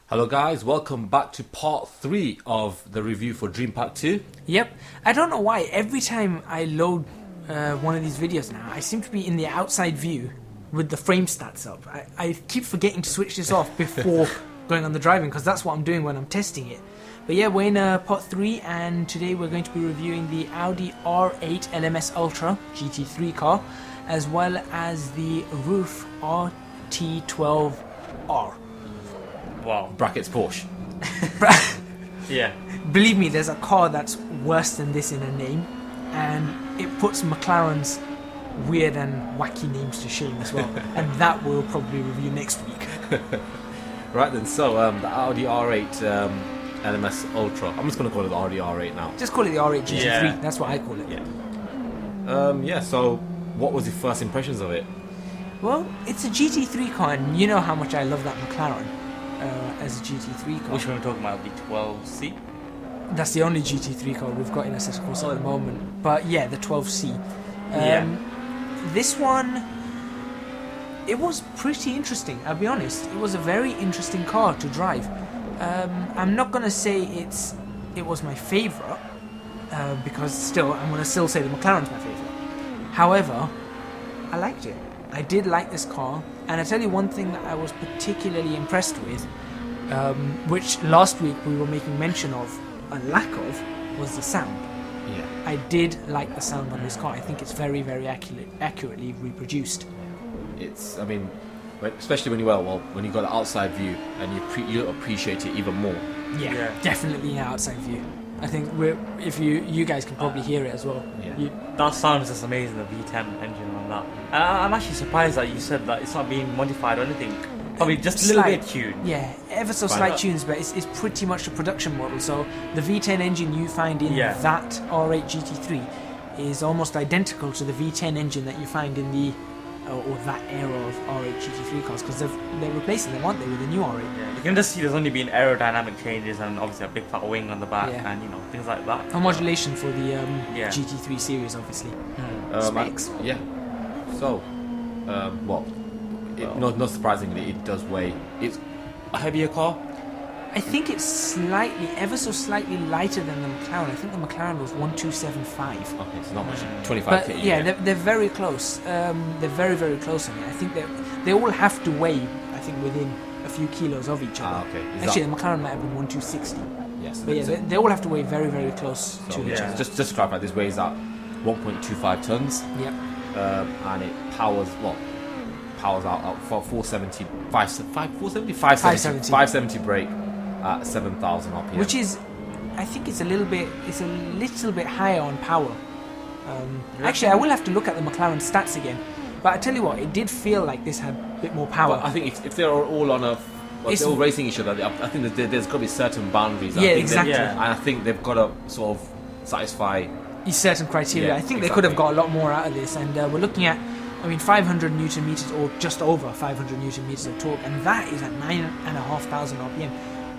Hello guys, welcome back to part 3 of the review for Dream Pack 2. Yep, I don't know why, every time I load one of these videos now, I seem to be in the outside view with the frame stats up. I keep forgetting to switch this off before going on the driving, because that's what I'm doing when I'm testing it. But yeah, we're in part 3, and today we're going to be reviewing the Audi R8 LMS Ultra GT3 car, as well as the RUF RT12R. Wow. Brackets Porsche. Yeah. Believe me, there's a car that's worse than this in a name, and it puts McLaren's weird and wacky names to shame as well, and that we'll probably review next week. Right then, so the Audi R8 LMS Ultra. I'm just going to call it the Audi R8 now. Just call it the R8 GT3, Yeah. that's what I call it. Yeah, so what was your first impressions of it? Well, it's a GT3 car, and you know how much I love that McLaren as a GT3 car. Which one are we talking about? The 12C? That's the only GT3 car we've got in Assetto Corsa at the moment. But yeah, the 12C. This one, it was pretty interesting, I'll be honest. It was a very interesting car to drive. I'm not going to say it was my favourite, because still, I'm going to still say the McLaren's my favourite. However, I liked it. I did like this car, and I tell you one thing that I was particularly impressed with, which last week we were making mention of a lack of, was the sound. Yeah. I did like the sound on this car. I think it's very, very accurately reproduced. It's, I mean, especially when you got the outside view, and you appreciate it even more. Yeah. Definitely an outside view. I think if you guys can probably hear it as well. Yeah. That sounds just amazing, the V10 engine on that. And I'm actually surprised that you said that it's not being modified or anything. Probably just a little bit tuned. Yeah, ever so slight tunes, but it's pretty much the production model. So the V10 engine you find in that R8 GT3 is almost identical to the V10 engine that you find in the or that era of R8 GT3 cars, because they're replacing them, aren't they, with the new R8? Yeah, you can just see there's only been aerodynamic changes and obviously a big fat wing on the back and things like that. A modulation for the GT3 series, obviously. Specs. Yeah. So, not surprisingly, it does weigh. It's a heavier car. I think it's ever so slightly lighter than the McLaren. I think the McLaren was 1275. Okay, it's not much. 25 But kg. yeah, they're very close. They're very, very close on it. I think they all have to weigh, I think, within a few kilos of each other. Okay. Actually, the McLaren might have been 1260. Yes. But yeah, they all have to weigh very, very close to each other. Just to clarify, this weighs at 1.25 tons. Yep. And it powers out for 570 brake at 7,000 RPM. Which is, I think it's a little bit higher on power. Actually, I will have to look at the McLaren stats again. But I tell you what, it did feel like this had a bit more power. But I think if they're all on they're all racing each other, I think there's got to be certain boundaries. Exactly. And I think they've got to sort of satisfy certain criteria. I think they could have got a lot more out of this, and we're looking at, 500 newton meters or just over 500 newton meters of torque, and that is at 9,500 RPM,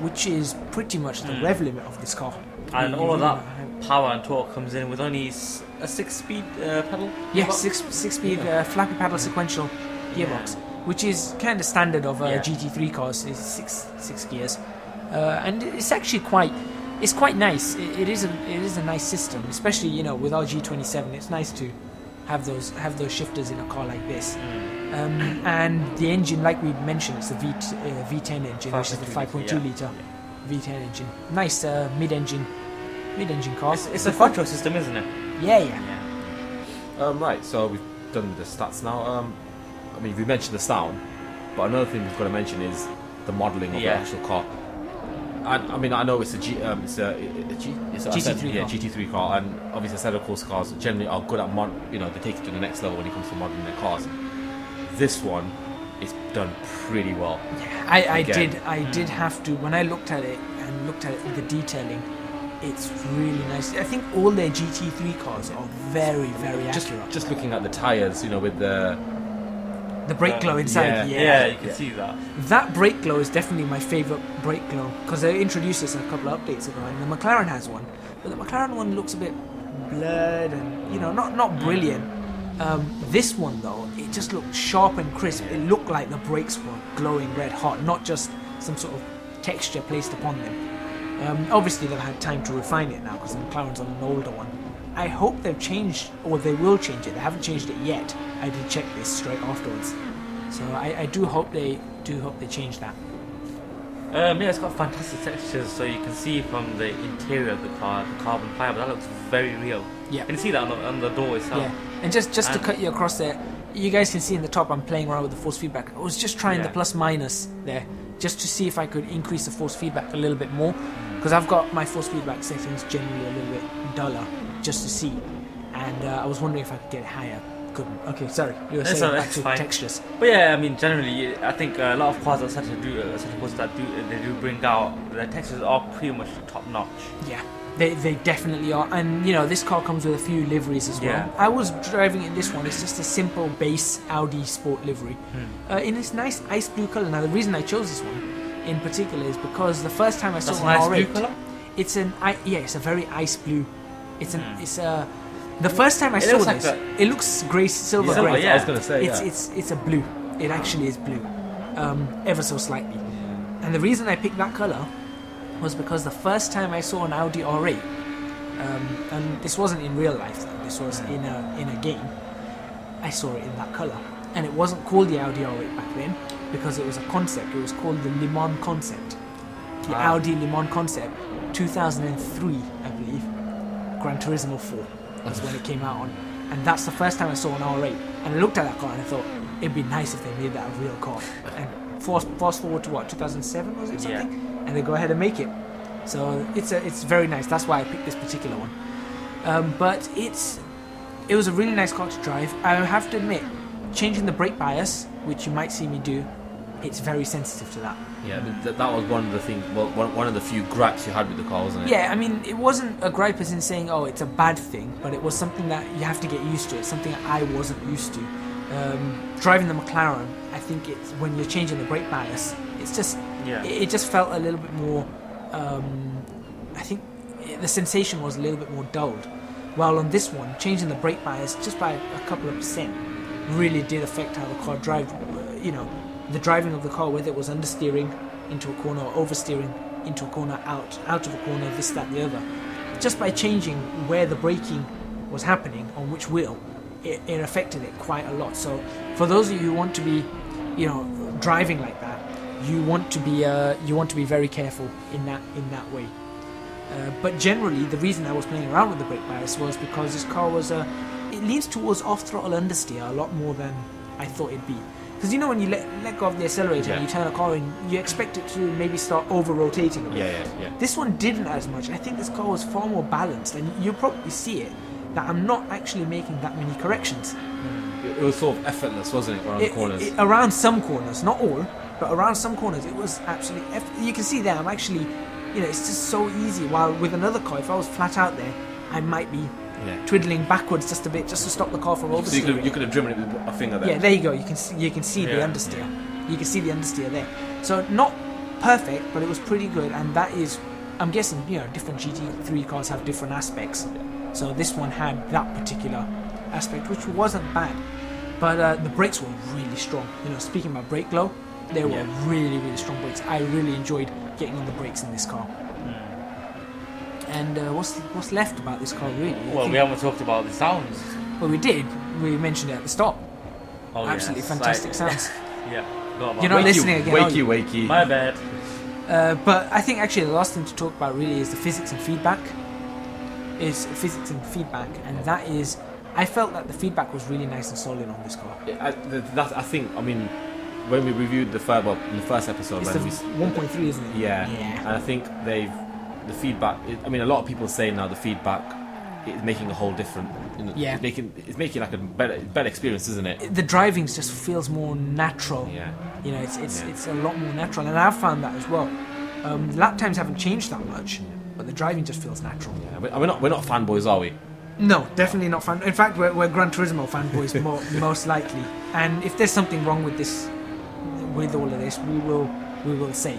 which is pretty much the rev limit of this car. And all of that power and torque comes in with only a 6-speed pedal? Yeah, six-speed flappy paddle sequential gearbox, which is kind of standard of GT3 cars. Is six gears, and it's actually quite nice. It is a nice system, especially with our G27. It's nice to have those shifters in a car like this. And the engine, like we mentioned, it's the V10 engine, which is the 5.2 litre V10 engine. Nice mid-engine car. It's a quattro system, isn't it? Yeah. Right, so we've done the stats now. We mentioned the sound, but another thing we've got to mention is the modelling of the actual car. I know it's a GT3 car, and obviously Assetto Corsa cars generally are good at they take it to the next level when it comes to modelling their cars. This one is done pretty well. I did have to, when I looked at it the detailing, it's really nice. I think all their GT3 cars are very, very accurate. Just looking at the tyres, with the brake glow inside. Yeah, you can see that. That brake glow is definitely my favourite brake glow, because they introduced this a couple of updates ago, and the McLaren has one, but the McLaren one looks a bit blurred and not brilliant. This one though, it just looked sharp and crisp. It looked like the brakes were glowing red hot, not just some sort of texture placed upon them. Obviously, they've had time to refine it now because the McLaren's on an older one. I hope they've changed, or they will change it. They haven't changed it yet. I did check this straight afterwards, so I do hope they change that. Yeah, it's got fantastic textures, so you can see from the interior of the car, the carbon fiber, that looks very real. Yeah. You can see that on the door itself. Yeah, and just to cut you across there, you guys can see in the top I'm playing around with the force feedback. I was just trying the plus minus there, just to see if I could increase the force feedback a little bit more, because I've got my force feedback settings generally a little bit duller, just to see, and I was wondering if I could get it higher. Couldn't. Okay, sorry. You were saying back to textures. But yeah, I mean, generally, I think a lot of cars that Assetto do bring out, the textures are pretty much top notch. Yeah, they definitely are, and you know, this car comes with a few liveries as well. Yeah. I was driving in this one. It's just a simple base Audi Sport livery, in this nice ice blue color. Now, the reason I chose this one in particular is because the first time I saw an R8, blue color? it's a very ice blue. The first time I saw this, it looks grey, silver grey. Yeah, I was going to say, It's a blue. It actually is blue, ever so slightly. And the reason I picked that colour was because the first time I saw an Audi R8, and this wasn't in real life, this was in a game, I saw it in that colour. And it wasn't called the Audi R8 back then, because it was a concept. It was called the Le Mans concept. The Audi Le Mans concept, 2003, I believe. Gran Turismo 4 was when it came out on. And that's the first time I saw an R8. And I looked at that car and I thought, it'd be nice if they made that a real car. And fast forward to what, 2007 was it, something? Yeah. And they go ahead and make it. So it's very nice. That's why I picked this particular one. But it was a really nice car to drive. I have to admit, changing the brake bias, which you might see me do, it's very sensitive to that. Yeah, I mean, that was one of the things. Well, one of the few gripes you had with the car, wasn't it? Yeah, I mean, it wasn't a gripe as in saying, oh, it's a bad thing, but it was something that you have to get used to. It's something that I wasn't used to. Driving the McLaren, I think it's when you're changing the brake bias, it's just it just felt a little bit more. I think the sensation was a little bit more dulled. While on this one, changing the brake bias just by a couple of percent really did affect how the car drive. The driving of the car, whether it was understeering into a corner or oversteering into a corner, out of a corner, this, that, the other. Just by changing where the braking was happening on which wheel, it affected it quite a lot. So for those of you who want to be, driving like that, you want to be very careful in that way. But generally, the reason I was playing around with the brake bias was because this car was it leans towards off throttle understeer a lot more than I thought it'd be. Because when you let go of the accelerator and you turn a car in, you expect it to maybe start over-rotating a bit. Yeah. This one didn't as much. I think this car was far more balanced, and you'll probably see it, that I'm not actually making that many corrections. It was sort of effortless, wasn't it, around the corners? Around some corners, not all, but around some corners, it was absolutely... You can see there, I'm actually... it's just so easy. While with another car, if I was flat out there, I might be... twiddling backwards just a bit, just to stop the car from oversteering. So you could have driven it with a finger there. Yeah, there you go. You can see the understeer. You can see the understeer there. So not perfect, but it was pretty good. And that is, I'm guessing, different GT3 cars have different aspects. So this one had that particular aspect, which wasn't bad. But the brakes were really strong. Speaking about brake glow, they were really, really strong brakes. I really enjoyed getting on the brakes in this car. And what's left about this car, really? Well, we haven't talked about the sounds. Well, we did. We mentioned it at the start. Oh, absolutely fantastic sounds. You're not listening again. Wakey. My bad. But I think actually the last thing to talk about really is the physics and feedback. And that is, I felt that the feedback was really nice and solid on this car. I think, when we reviewed in the first episode, it's the 1.3, isn't it? Yeah. And I think the feedback. A lot of people say now the feedback is making a whole different. It's making like a better experience, isn't it? The driving just feels more natural. Yeah. It's a lot more natural, and I've found that as well. Lap times haven't changed that much, but the driving just feels natural. Yeah. We're not fanboys, are we? No, definitely not fan. In fact, we're Gran Turismo fanboys most likely. And if there's something wrong with this, with all of this, we will say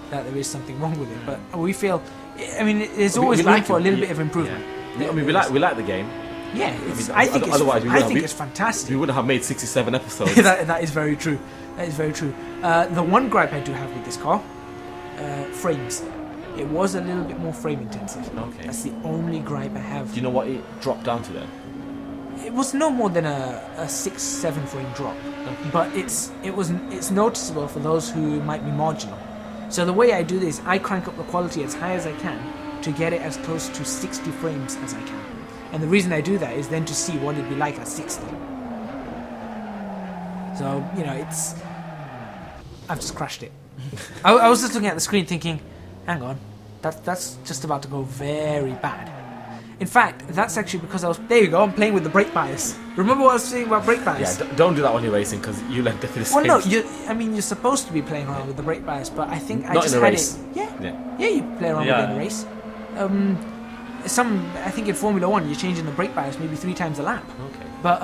that there is something wrong with it. But we feel. There's always room for a little bit of improvement. Yeah. We like the game. Yeah, I think it's fantastic. We wouldn't have made 67 episodes. that is very true. The one gripe I do have with this car, frames. It was a little bit more frame intensive. Okay. That's the only gripe I have. Do you know what it dropped down to then? It was no more than a 6-7 frame drop, but it's noticeable for those who might be marginal. So the way I do this, I crank up the quality as high as I can to get it as close to 60 frames as I can. And the reason I do that is then to see what it'd be like at 60. So, you know, I've just crashed it. I was just looking at the screen thinking, hang on, that's just about to go very bad. In fact, that's actually because there you go, I'm playing with the brake bias. Remember what I was saying about brake bias? Yeah, don't do that when you're racing because you let the Well, no, you're supposed to be playing around with the brake bias, but I think I Not just in a had race. it. Yeah, you play around with it in a race. I think in Formula 1 you're changing the brake bias maybe 3 times a lap. Okay. But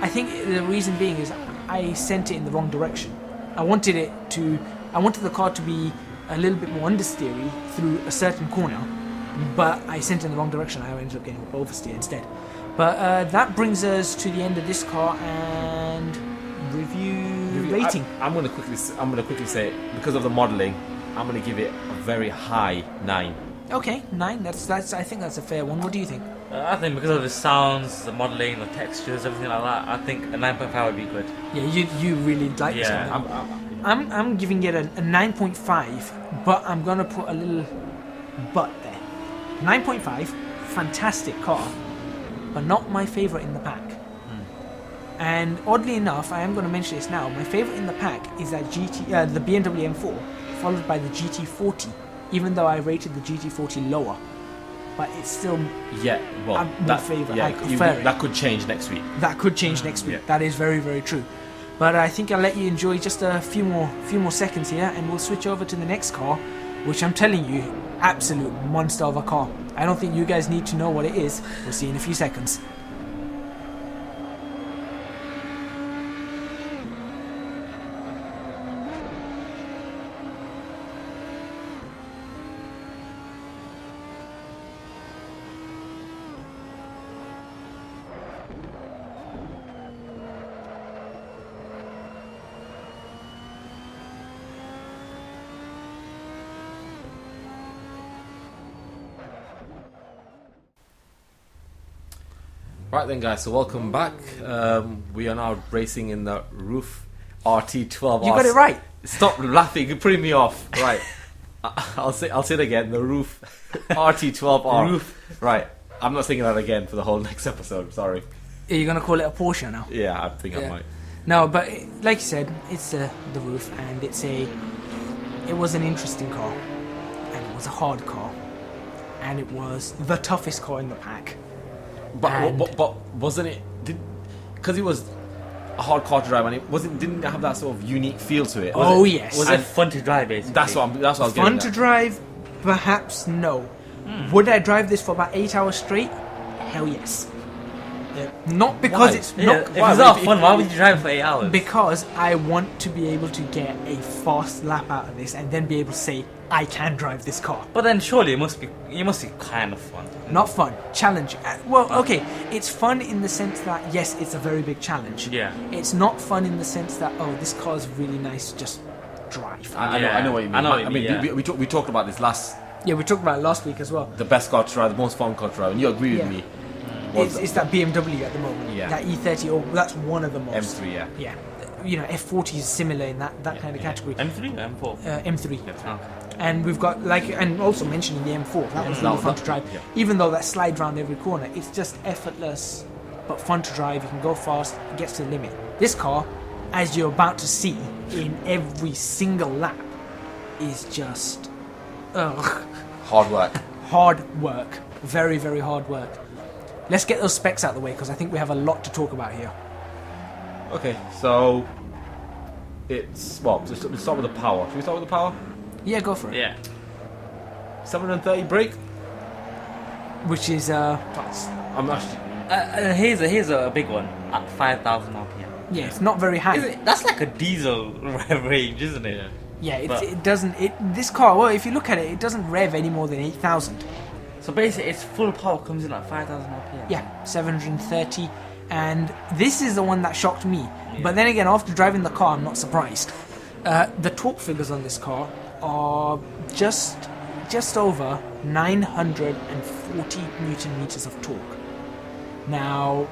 I think the reason being is I sent it in the wrong direction. I wanted the car to be a little bit more understeery through a certain corner, but I sent it in the wrong direction. I ended up getting oversteer instead. But that brings us to the end of this car and review rating. I'm gonna quickly say because of the modelling, I'm gonna give it a very high 9. Okay, 9. That's. I think that's a fair one. What do you think? I think because of the sounds, the modelling, the textures, everything like that, I think a 9.5 would be good. Yeah, you really like this Yeah. one. I'm giving it a 9.5, but I'm gonna put a little but there. 9.5, fantastic car, but not my favourite in the pack. And oddly enough, I am going to mention this now. My favourite in the pack is that the BMW M4, followed by the GT40. Even though I rated the GT40 lower, but it's still my favourite. I prefer it. That could change next week. That could change next week. That is very, very true. But I think I'll let you enjoy just a few more seconds here, and we'll switch over to the next car, which I'm telling you, absolute monster of a car. I don't think you guys need to know what it is. We'll see in a few seconds. Right then, guys. So welcome back. We are now racing in the RUF RT12R. You got it right. Stop laughing! You're putting me off. Right. I'll say it again. The RUF RT12R. RUF. Right. I'm not singing that again for the whole next episode. Sorry. Are you going to call it a Porsche now? Yeah, I think I might. No, but like you said, it's the RUF, and it was an interesting car, and it was a hard car, and it was the toughest car in the pack. But wasn't it? Because it was a hard car to drive, and didn't have that sort of unique feel to it. Yes. Was it fun to drive, basically? That's what I was getting Fun at. to drive? Perhaps no. Would I drive this for about 8 hours straight? Hell yes. Not because Why? it's Yeah, not if it's not fun, why would you drive for 8 hours? because I want to be able to get a fast lap out of this and then be able to say I can drive this car. But then surely it must be kind of fun. Not fun, challenging. Well, okay, it's fun in the sense that yes, it's a very big challenge. Yeah. It's not fun in the sense that this car is really nice to just drive. I know what you mean. I mean, we talked about this last. Yeah, we talked about it last week as well. The best car to drive, the most fun car to drive, and you agree with me. It's that BMW at the moment. Yeah. That E30, or that's one of the most. M3, yeah. Yeah. You know, F40 is similar in that kind of category. M3 or M4? M3. Oh. And we've got, and also mentioning the M4, that was really fun to drive. Yeah. Even though that slide round every corner, it's just effortless, but fun to drive. You can go fast, it gets to the limit. This car, as you're about to see in every single lap, is just Hard work. hard work. Very, very hard work. Let's get those specs out of the way because I think we have a lot to talk about here. Okay, so let's start with the power. Should we start with the power? Yeah, go for it. Yeah. 730 brake. Which is I'm actually. Here's a big one at 5,000 RPM. yeah, it's not very high. That's like a diesel rev range, isn't it? Yeah, But- it doesn't. This car, well, if you look at it, it doesn't rev any more than 8,000. So basically, its full power comes in at 5,000 RPM. Yeah, 730, and this is the one that shocked me. But then again, after driving the car, I'm not surprised. The torque figures on this car are just over 940 Newton meters of torque. Now,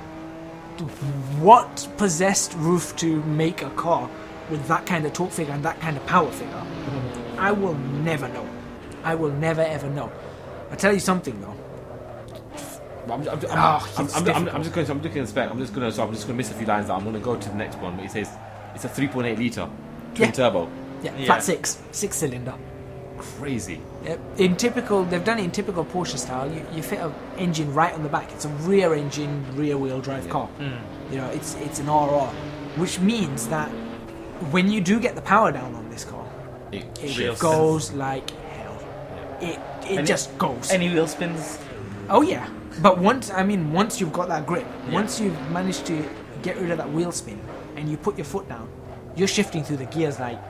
what possessed RUF to make a car with that kind of torque figure and that kind of power figure? I will never know. I will never ever know. I'll tell you something though. I'm just going to miss a few lines. I'm going to go to the next one. But it says it's a 3.8 liter twin turbo. Yeah, flat six cylinder. Crazy. They've done it in typical Porsche style. You fit an engine right on the back. It's a rear engine, rear wheel drive car. You know, it's an RR, which means that when you do get the power down on this car, it goes like hell. It just goes. Any wheel spins? Oh yeah. But once you've got that grip, once you've managed to get rid of that wheel spin and you put your foot down, you're shifting through the gears like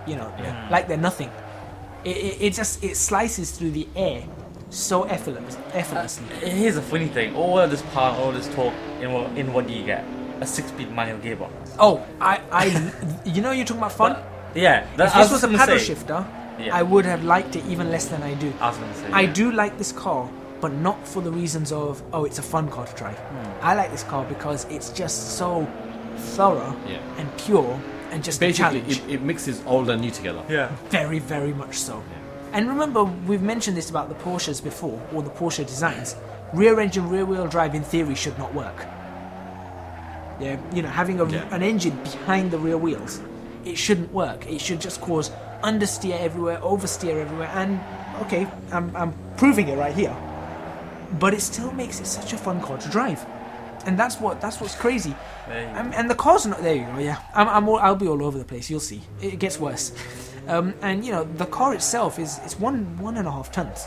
like they're nothing. It slices through the air so effortlessly. Here's a funny thing: all this power, all this torque, in what do you get? A 6-speed manual gearbox. Oh, you're talking about fun. Yeah, if this was a paddle shifter, I would have liked it even less than I do. I was going to say. I do like this car, but not for the reasons of it's a fun car to drive. I like this car because it's just so thorough and pure. And just basically, it mixes old and new together. Yeah, very, very much so. Yeah. And remember, we've mentioned this about the Porsches before, or the Porsche designs. Rear engine, rear wheel drive, in theory, should not work. Yeah, having an engine behind the rear wheels, it shouldn't work. It should just cause understeer everywhere, oversteer everywhere, and okay, I'm proving it right here. But it still makes it such a fun car to drive. And that's what's crazy. And the car's not there. You go. Yeah, I'll be all over the place. You'll see. It gets worse. And the car itself it's 1.5 tons.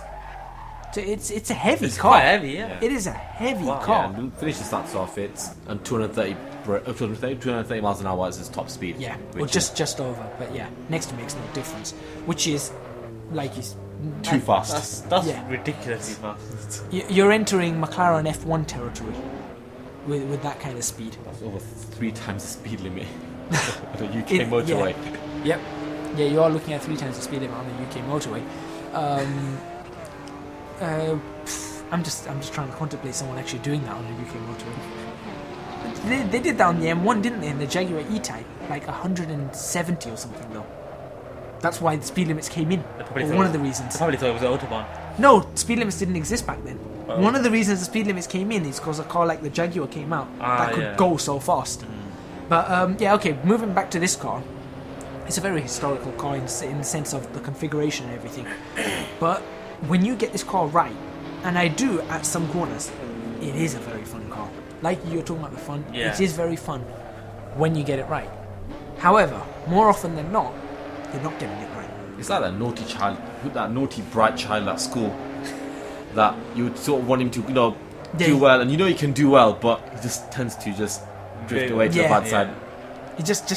So it's a heavy car. Quite heavy, yeah. It is a heavy car. Yeah, and finish the stats off. It's 230 miles an hour is its top speed. Yeah, or just over. But yeah, next to makes no difference. Which is like too fast. That's ridiculously fast. You're entering McLaren F1 territory. With that kind of speed. That's over 3 times the speed limit on the UK motorway. Yep. Yeah, you are looking at 3 times the speed limit on the UK motorway. I'm just trying to contemplate someone actually doing that on the UK motorway. They did that on the M1, didn't they? In the Jaguar E-Type, like 170 or something though. That's why the speed limits came in. One of the reasons. They probably thought it was an Autobahn. No, speed limits didn't exist back then. One of the reasons the speed limits came in is because a car like the Jaguar came out that could go so fast. But okay, moving back to this car, it's a very historical car in the sense of the configuration and everything. But when you get this car right, and I do at some corners, it is a very fun car. Like you're talking about the fun, it is very fun when you get it right. However, more often than not, you're not getting it right. It's like that naughty child, that naughty bright child at school. That you would sort of want him to, do well, and he can do well, but he just tends to just drift away to the bad side. He just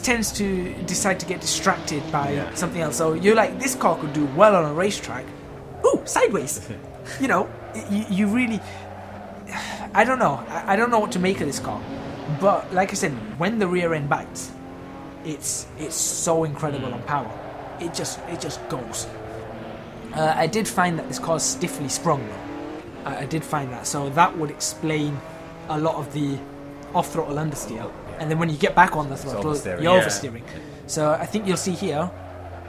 tends to decide to get distracted by something else. So you're like, this car could do well on a racetrack. Ooh, sideways. You really, I don't know. I don't know what to make of this car, but like I said, when the rear end bites, it's so incredible on power. It just goes. I did find that this car is stiffly sprung though. I did find that, so that would explain a lot of the off-throttle understeer. And then when you get back on the throttle, you're oversteering. So I think you'll see here,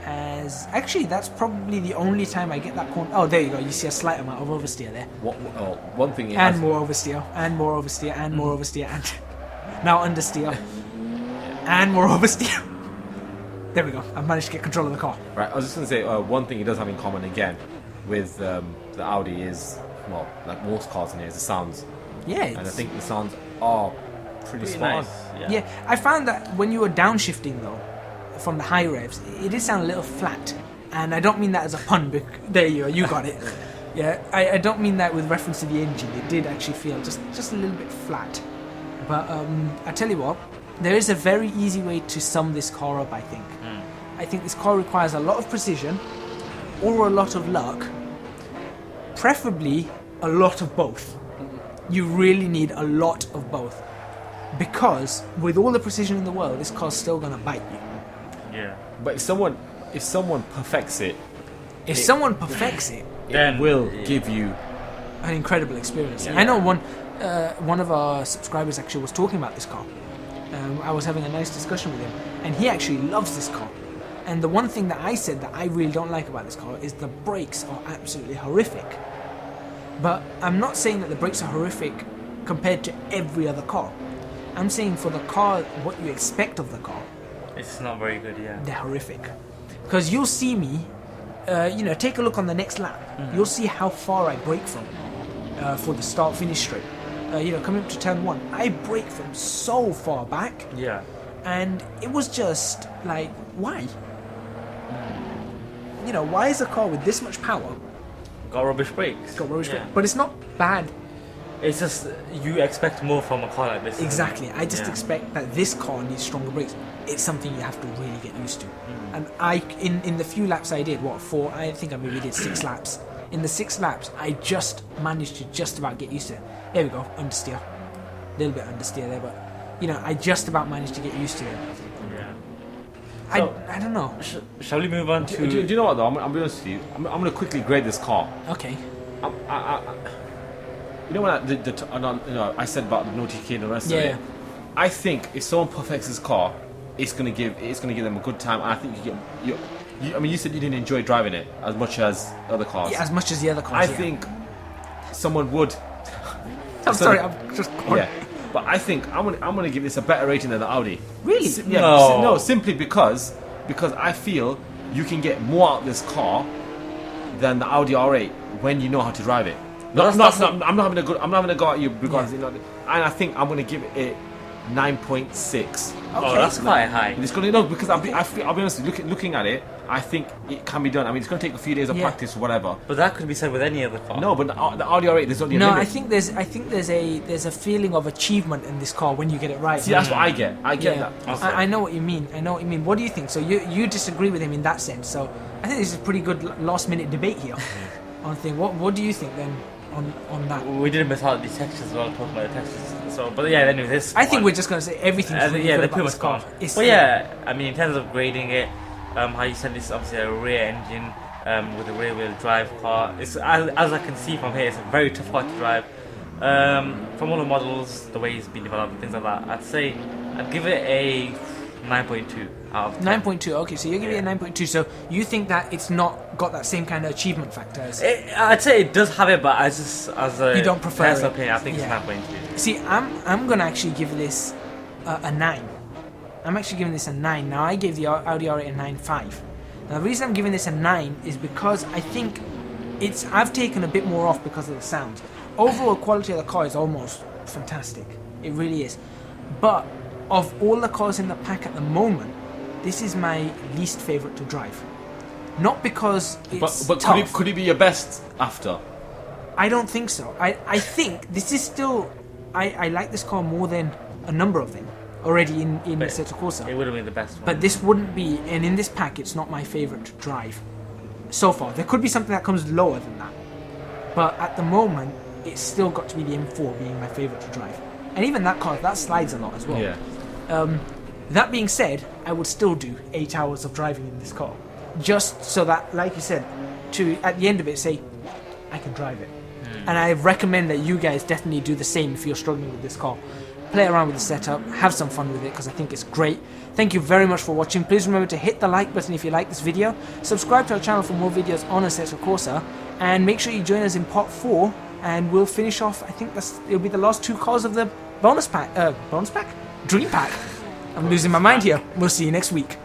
as actually that's probably the only time I get that corner. Oh, there you go. You see a slight amount of oversteer there. One thing. And more oversteer, and more oversteer, and more oversteer, and now understeer, and more oversteer. There we go. I've managed to get control of the car. Right. I was just going to say one thing it does have in common again with the Audi is, well, like most cars in here, is the sounds. Yeah. And I think the sounds are pretty smart. Nice. Yeah. I found that when you were downshifting though, from the high revs, it did sound a little flat. And I don't mean that as a pun. There you are. You got it. Yeah. I don't mean that with reference to the engine. It did actually feel just a little bit flat. But I tell you what. There is a very easy way to sum this car up, I think. I think this car requires a lot of precision or a lot of luck, preferably a lot of both. You really need a lot of both, because with all the precision in the world, this car's still going to bite you. Yeah. But if someone perfects it If someone perfects it, it will give you an incredible experience. Yeah. I know one of our subscribers actually was talking about this car. I was having a nice discussion with him, and he actually loves this car. And the one thing that I said that I really don't like about this car is the brakes are absolutely horrific. But I'm not saying that the brakes are horrific compared to every other car. I'm saying for the car, what you expect of the car, It's not very good, yeah. they're horrific. Because you'll see me, take a look on the next lap. You'll see how far I brake from for the start-finish straight. Coming up to turn 1, I brake from so far back, Yeah. and it was just like, why? Why is a car with this much power Got rubbish brakes. got rubbish Yeah. brake? But it's not bad. It's just you expect more from a car like this. isn't it? Exactly. I just Yeah. expect that this car needs stronger brakes. It's something you have to really get used to. And in the few laps I did, I think I maybe did 6 laps. In the 6 laps, I just managed to just about get used to it. There we go, understeer. A little bit understeer there, but I just about managed to get used to it. Yeah. I don't know. Shall we move on to? do you know what though? I'm be honest with you. I'm going to quickly grade this car. Okay. You know when I said about the no TK and the rest of Yeah. it. I think if someone perfects this car, it's gonna give them a good time. And I think you said you didn't enjoy driving it as much as other cars. Yeah, as much as the other cars. I think someone would. I'm sorry, I'm just. Yeah, but I think I'm gonna give this a better rating than the Audi. Really? Yeah, No. simply because I feel you can get more out of this car than the Audi R8 when you know how to drive it. I'm not having a go at you because and I think I'm gonna give it 9.6. Oh, that's quite high. It's gonna because I'll be honest. Looking at it, I think it can be done. I mean, it's gonna take a few days of practice or whatever. But that could be said with any other car. No, but the Audi R8, there's only a No, limit. I think there's a feeling of achievement in this car when you get it right. See, that's what I get. I get that. Okay. I know what you mean. What do you think? So you disagree with him in that sense. So I think this is a pretty good last minute debate here on thing. What do you think then on that? We didn't miss out the textures as well, talking about the textures. So, but yeah, anyway, this. I think one- we're just gonna say everything's really yeah, good they're about pretty this much car. gone. It's But yeah, I mean, in terms of grading it, how you said this is obviously a rear engine with a rear wheel drive car. It's as I can see from here, it's a very tough car to drive. From all the models, the way it's been developed, and things like that, I'd give it a 9.2 out of 10. 9.2. Okay, so you're giving it a 9.2. So you think that it's not got that same kind of achievement factor as. I'd say it does have it, but as a You don't prefer personal it. opinion, I think Yeah. it's 9.2. See, I'm gonna actually give this a 9. I'm actually giving this a 9. Now I gave the Audi R8 a 9.5. Now the reason I'm giving this a 9 is because I think I've taken a bit more off because of the sound. Overall quality of the car is almost fantastic. It really is. But of all the cars in the pack at the moment, this is my least favourite to drive. Not because it's But tough. could it be your best after? I don't think so. I think this is still. I like this car more than a number of them already in But Assetto Corsa. It would have been the best one. But this wouldn't be, and in this pack, it's not my favourite to drive so far. There could be something that comes lower than that, but at the moment, it's still got to be the M4 being my favourite to drive. And even that car, that slides a lot as well. Yeah. That being said, I would still do 8 hours of driving in this car, just so that, like you said, to at the end of it say, I can drive it. And I recommend that you guys definitely do the same if you're struggling with this car. Play around with the setup, have some fun with it because I think it's great. Thank you very much for watching. Please remember to hit the like button if you like this video. Subscribe to our channel for more videos on Assetto Corsa, and make sure you join us in part 4. And we'll finish off. I think it'll be the last 2 cars of the bonus pack. Dream pack. I'm losing my mind here. We'll see you next week.